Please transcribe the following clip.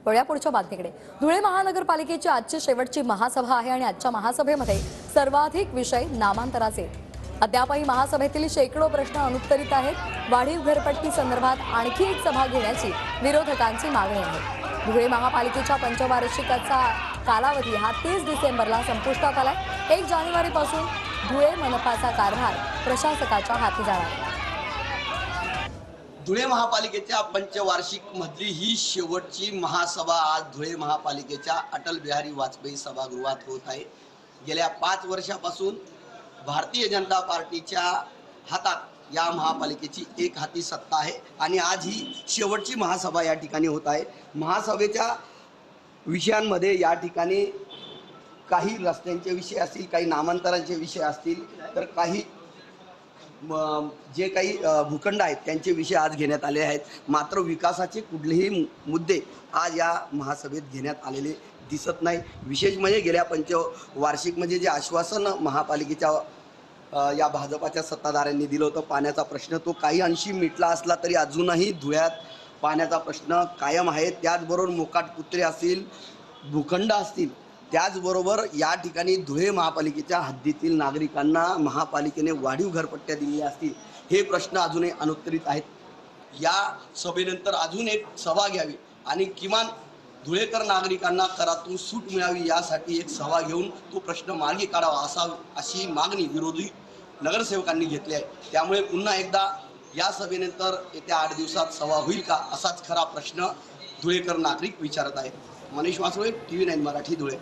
वळूया पुढच्या बातमीकडे। धुळे महानगरपालिकेची आजची शेवटची महासभा आहे आणि आजच्या महासभेमध्ये सर्वाधिक विषय नामांतराचे। अद्यापही महासभेतील शेकडो प्रश्न अनुत्तरित आहेत। वाढीव घरपट्टी संदर्भात आणखी एक सभा घेण्याची विरोधकांची मागणी आहे। धुळे महापालिकेच्या पंचवार्षिकाचा कालावधी हा 30 डिसेंबरला संपुष्टात आलाय। 1 जानेवारीपासून धुळे मनपाचा कारभार प्रशासकाच्या हाती जाणार आहे। धुळे महापालिकेच्या पंचवार्षिक मधली ही शेवटची महासभा आज धुळे महापालिकेच्या अटल बिहारी वाजपेयी सभागृहात होत आहे। गेल्या 5 वर्षापासून भारतीय जनता पार्टीच्या हातात या महापालिकेची एक हाती सत्ता आहे आणि आज ही शेवटची महासभा या ठिकाणी होत आहे। महासभेच्या विषयांमध्ये या ठिकाणी काही रस्त्यांचे विषय असतील, काही नामांतरांचे विषय असतील, तर काही जे काही भूखंड आहेत त्यांचे विषय आज घेण्यात आले आहेत। मात्र विकासाचे कुठलेही मुद्दे आज या महासभेत घेण्यात आलेले दिसत नाही। विशेष म्हणजे गेल्या पंचवार्षिक म्हणजे जे आश्वासन महापालिकेच्या या भाजपाच्या सत्ताधाऱ्यांनी दिलं होतं, पाण्याचा प्रश्न तो काही अंशी मिटला असला तरी अजूनही धुळ्यात पाण्याचा प्रश्न कायम आहे। त्याचबरोबर मोकाट कुत्रे असतील, भूखंड असतील, त्याचबरोबर या ठिकाणी धुळे महापालिकेच्या हद्दीतील नागरिकांना महापालिकेने वाढीव घरपट्ट्या दिलेल्या असतील, हे प्रश्न अजूनही अनुत्तरित आहेत। या सभेनंतर अजून एक सभा घ्यावी आणि किमान धुळेकर नागरिकांना करातून सूट मिळावी यासाठी एक सभा घेऊन तो प्रश्न मार्गी काढावा अशी मागणी विरोधी नगरसेवकांनी घेतली आहे। त्यामुळे पुन्हा एकदा या सभेनंतर येत्या 8 दिवसात सभा होईल का असाच खरा प्रश्न धुळेकर नागरिक विचारत आहेत। मनीष वासुळे, TV9 मराठी, धुळे।